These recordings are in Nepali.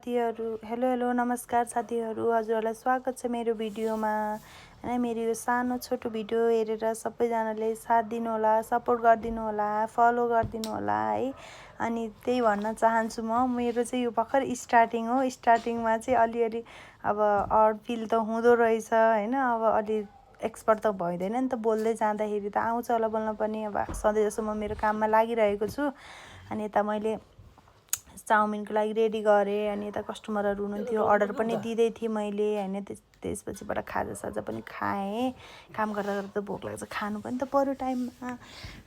हेलो नमस्कार साथीहरू, हजुरहरूलाई स्वागत छ मेरो भिडियोमा। हैन, मेरो यो सानो छोटो भिडियो हेरेर सबैजनाले साथ दिनु होला, सपोर्ट गरिदिनु होला, फलो गरिदिनु होला है। अनि त्यही भन्न चाहन्छु मेरो चाहिँ यो भर्खर स्टार्टिङ हो। स्टार्टिङमा चाहिँ अलिअलि अब अड फिल त हुँदो रहेछ हैन। अब अलि एक्सपर्ट त भइँदैन नि त, बोल्दै जाँदाखेरि त आउँछ होला बोल्न पनि। अब सधैँ जस्तो म मेरो काममा लागिरहेको छु। अनि यता मैले चाउमिनको लागि रेडी गरेँ। अनि यता कस्टमरहरू हुनुहुन्थ्यो, अर्डर पनि दिँदै थिएँ मैले हैन। त्यसपछिबाट खाजासाजा पनि खाएँ। काम गर्दा गर्दा त भोक लाग्छ, खानु पनि त पर्यो टाइममा।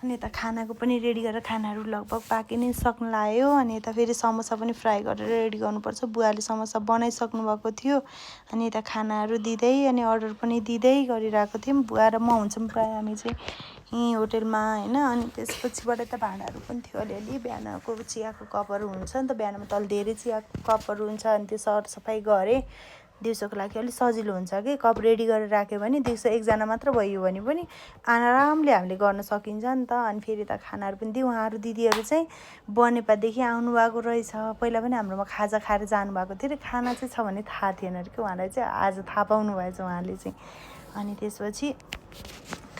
अनि यता खानाको पनि रेडी गरेर खानाहरू लगभग पाकि नै सक्नु लाग्यो। अनि यता फेरि समोसा पनि फ्राई गरेर रेडी गर्नुपर्छ। बुवाले समोसा बनाइसक्नु भएको थियो। अनि यता खानाहरू दिँदै अनि अर्डर पनि दिँदै गरिरहेको थियौँ। बुवा र म हुन्छौँ प्रायः हामी चाहिँ यहीँ होटेलमा हैन। अनि त्यसपछिबाट त भाँडाहरू पनि थियो अलिअलि। बिहानको चियाको कपहरू हुन्छ नि त, बिहानमा त धेरै चियाको कपहरू हुन्छ। अनि त्यो सरसफाइ गरेँ। दिउँसोको लागि अलिक सजिलो हुन्छ कि कप रेडी गरेर राख्यो भने दिउँसो एकजना मात्र भयो भने पनि आरामले हामीले गर्न सकिन्छ नि त। अनि फेरि त खानाहरू पनि दिउँ। उहाँहरू दिदीहरू चाहिँ बनेपादेखि आउनुभएको रहेछ। पहिला पनि हाम्रोमा खाजा खाएर जानुभएको थियो। खाना चाहिँ छ भने थाहा थिएन अरे कि उहाँलाई चाहिँ आज थाहा पाउनु भएछ उहाँले चाहिँ। अनि त्यसपछि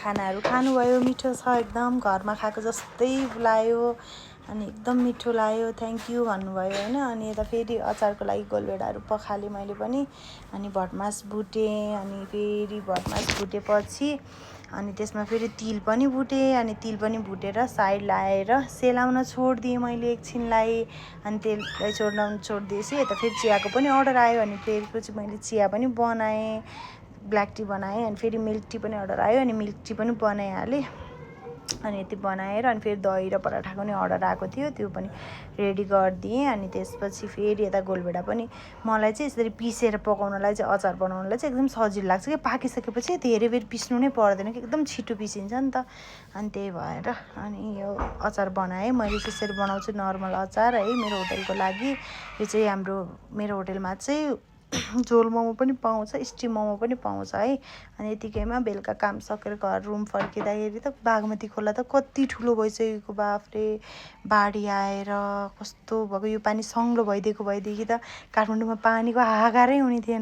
खानाहरू खानुभयो। मिठो छ एकदम, घरमा खाएको जस्तै लाग्यो। अनि एकदम मिठो लाग्यो, थ्याङ्क यू भन्नुभयो हैन। अनि यता फेरि अचारको लागि गोलभेडाहरू पखालेँ मैले पनि। अनि भटमास भुटेँ। अनि फेरि भटमास भुटेपछि अनि त्यसमा फेरि तिल पनि भुटेँ। अनि तिल पनि भुटेर साइड लाएर सेलाउन छोडिदिएँ मैले एकछिनलाई। अनि तेललाई छोडिदिएपछि यता फेरि चियाको पनि अर्डर आयो। अनि फेरि मैले चिया पनि बनाएँ, ब्ल्याक टी बनाएँ। अनि फेरि मिल्क टी पनि अर्डर आयो। अनि मिल्क टी पनि बनाइहालेँ। अनि यति बनाएर अनि फेरि दही र पराठाको पनि अर्डर आएको थियो, त्यो पनि रेडी गरिदिएँ। अनि त्यसपछि फेरि यता गोलभेडा पनि मलाई चाहिँ यसरी पिसेर पकाउनलाई चाहिँ, अचार बनाउनलाई चाहिँ एकदम सजिलो लाग्छ कि पाकिसकेपछि धेरै बेर पिस्नु नै पर्दैन कि एकदम छिटो पिसिन्छ नि त। अनि त्यही भएर अनि यो अचार बनाएँ। मैले चाहिँ यसरी बनाउँछु नर्मल अचार है मेरो होटेलको लागि। यो चाहिँ मेरो होटेलमा चाहिँ झोल मोमो पनि पाउँछ, स्टिम मोमो पनि पाउँछ है। अनि यतिकैमा बेलुका काम सकेर घर रुम फर्किँदाखेरि त बागमती खोला त कति ठुलो भइसकेको, बाफरे। बाढी आएर कस्तो भएको, यो पानी सङ्लो भइदिएको भएदेखि त काठमाडौँमा पानीको हाहाकारै हुने थिएन।